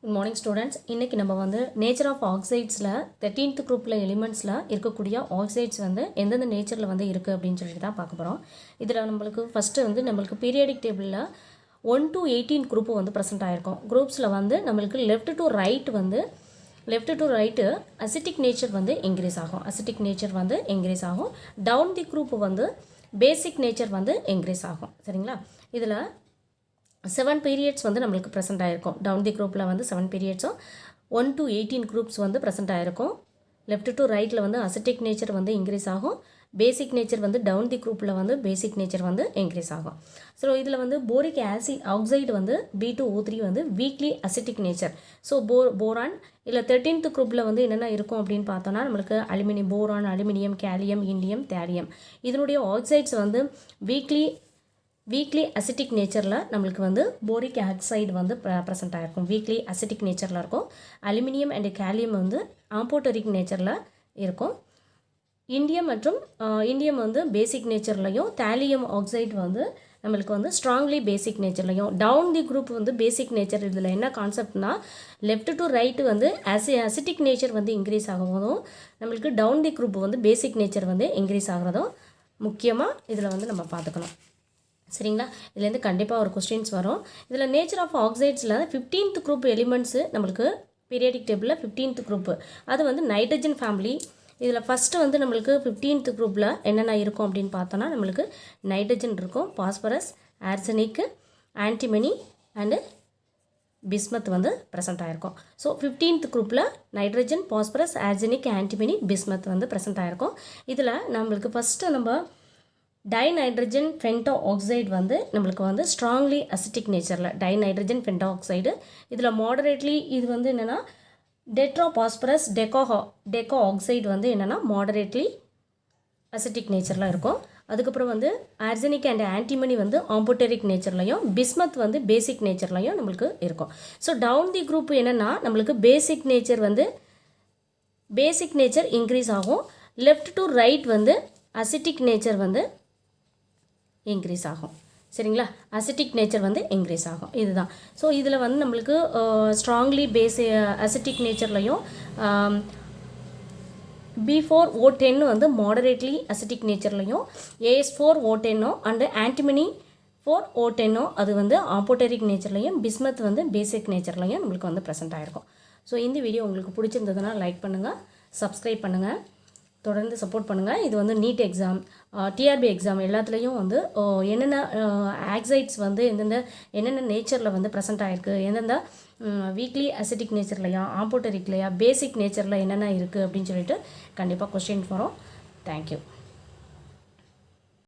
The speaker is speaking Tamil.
Good morning students. இன்னைக்கு நம்ம வந்து நேச்சர் ஆஃப் ஆக்சைட்ஸில் 13th குரூப்பில் எலிமெண்ட்ஸில் இருக்கக்கூடிய ஆக்சைட்ஸ் வந்து எந்தெந்த நேச்சரில் வந்து இருக்குது அப்படின்னு சொல்லிட்டு தான் பார்க்க போகிறோம். இதில் நம்மளுக்கு ஃபஸ்ட்டு வந்து நம்மளுக்கு பீரியாடிக் டேபிளில் 1 to 18 குரூப்பு வந்து ப்ரெசென்ட் ஆகிருக்கும். குரூப்ஸில் வந்து நம்மளுக்கு left to right acetic nature வந்து இன்க்ரீஸ் ஆகும். டவுன் தி குரூப் வந்து பேசிக் நேச்சர் வந்து இன்க்ரீஸ் ஆகும். சரிங்களா? இதில் 7 periods வந்து நம்மளுக்கு ப்ரெசென்ட் ஆகிருக்கும். டவுன் தி குரூப்பில் வந்து 7 periodsம் 1 to 18 குரூப்ஸ் வந்து ப்ரெசென்ட் ஆகிருக்கும். லெஃப்ட் டு ரைட்டில் வந்து அசிட்டிக் நேச்சர் வந்து இன்க்ரீஸ் ஆகும். பேசிக் நேச்சர் வந்து டவுன் தி குரூப்பில் வந்து பேசிக் நேச்சர் வந்து இன்க்ரீஸ் ஆகும். ஸோ இதில் வந்து போரிக் ஆக்சைடு வந்து B2O3 வந்து weekly acetic nature. So boron இல்லை 13th குரூப்பில் வந்து என்னென்ன இருக்கும் அப்படின்னு பார்த்தோன்னா நம்மளுக்கு போரான், அலுமினியம், கேலியம், இண்டியம், தேடியம் இதனுடைய ஆக்சைட்ஸ் வந்து வீக்லி அசிட்டிக் நேச்சரில் நம்மளுக்கு வந்து போரிக் ஆக்சைடு வந்து ப்ரெசென்ட் ஆகிருக்கும். வீக்லி அசிட்டிக் நேச்சரில் இருக்கும். அலுமினியம் அண்ட் கேலியம் வந்து ஆம்போட்டரிக் நேச்சரில் இருக்கும். இண்டியம் வந்து பேசிக் நேச்சர்லையும், தாலியம் ஆக்சைடு வந்து நம்மளுக்கு வந்து ஸ்ட்ராங்லி பேசிக் நேச்சர்லையும். டவுன் தி குரூப் வந்து பேசிக் நேச்சர். இதில் என்ன கான்செப்ட்னா லெஃப்ட் டு ரைட்டு வந்து அசிட்டிக் நேச்சர் வந்து இன்க்ரீஸ் ஆகும்போதும் நம்மளுக்கு டவுன் தி குரூப் வந்து பேசிக் நேச்சர் வந்து இன்க்ரீஸ் ஆகிறதும் முக்கியமாக இதில் வந்து நம்ம பார்த்துக்கணும். சரிங்களா? இதுலேருந்து கண்டிப்பாக ஒரு கொஸ்டின்ஸ் வரும். இதில் நேச்சர் ஆஃப் ஆக்சைட்ஸில் 15th குரூப் எலிமெண்ட்ஸு நம்மளுக்கு பீரியாடிக் டேபிளில் 15th குரூப்பு அது வந்து நைட்ரஜன் ஃபேமிலி. இதில் ஃபஸ்ட்டு வந்து நம்மளுக்கு 15th குரூப்பில் என்னென்ன இருக்கும் அப்படின்னு பார்த்தோன்னா நம்மளுக்கு நைட்ரஜன் இருக்கும், பாஸ்பரஸ், ஆர்சனிக்கு, ஆன்டிமனி அண்டு பிஸ்மத் வந்து ப்ரெசென்ட் ஆகிருக்கும். ஸோ 15th குரூப்பில் nitrogen, phosphorus, arsenic, antimony, bismuth வந்து ப்ரெசென்ட் ஆகிருக்கும். இதில் நம்மளுக்கு ஃபஸ்ட்டு நம்ம டைநைட்ரஜன் ஃபென்டா ஆக்சைடு வந்து நம்மளுக்கு வந்து ஸ்ட்ராங்லி அசிட்டிக் நேச்சரில் டைநைட்ரஜன் ஃபென்டா ஆக்சைடு. இதில் மாடரேட்லி இது வந்து என்னென்னா டெட்ராபாஸ்பரஸ் டெக்கோ ஆக்சைடு வந்து என்னென்னா மாடரேட்லி அசிட்டிக் நேச்சரில் இருக்கும். அதுக்கப்புறம் வந்து ஆர்சனிக் அண்ட் ஆன்டிமனி வந்து ஆம்போட்டரிக் நேச்சர்லையும், பிஸ்மத் வந்து பேசிக் நேச்சர்லையும் நம்மளுக்கு இருக்கும். ஸோ டவுன் தி குரூப் என்னென்னா நம்மளுக்கு பேசிக் நேச்சர் இன்க்ரீஸ் ஆகும். லெஃப்ட் டு ரைட் வந்து அசிட்டிக் நேச்சர் வந்து இன்க்ரீஸ் ஆகும். சரிங்களா? அசிட்டிக் நேச்சர் வந்து இன்க்ரீஸ் ஆகும். இதுதான். ஸோ இதில் வந்து நம்மளுக்கு ஸ்ட்ராங்லி அசிட்டிக் நேச்சர்லையும் B4O10 வந்து மாடரேட்லி அசிட்டிக் நேச்சர்லையும், AS4O10 அண்டு ஆன்டிமனி 4O10 அது வந்து ஆம்போட்டரிக் நேச்சர்லையும், பிஸ்மத் வந்து பேசிக் நேச்சர்லையும் நம்மளுக்கு வந்து ப்ரெசென்ட் ஆகிருக்கும். ஸோ இந்த வீடியோ உங்களுக்கு பிடிச்சிருந்ததுன்னா லைக் பண்ணுங்கள், சப்ஸ்கிரைப் பண்ணுங்கள், தொடர்ந்து சப்போர்ட் பண்ணுங்கள். இது வந்து நீட் எக்ஸாம், டிஆர்பி எக்ஸாம் எல்லாத்துலேயும் வந்து என்னென்ன ஆக்சைட்ஸ் வந்து என்னென்ன நேச்சரில் வந்து ப்ரெசென்ட் ஆகிருக்கு, எந்தெந்த வீக்லி அசிட்டிக் நேச்சர்லையா, ஆம்போட்டரிக்லையா, பேசிக் நேச்சரில் என்னென்ன இருக்குது அப்படின்னு சொல்லிட்டு கண்டிப்பாக கொஸ்டின் வரும். தேங்க்யூ.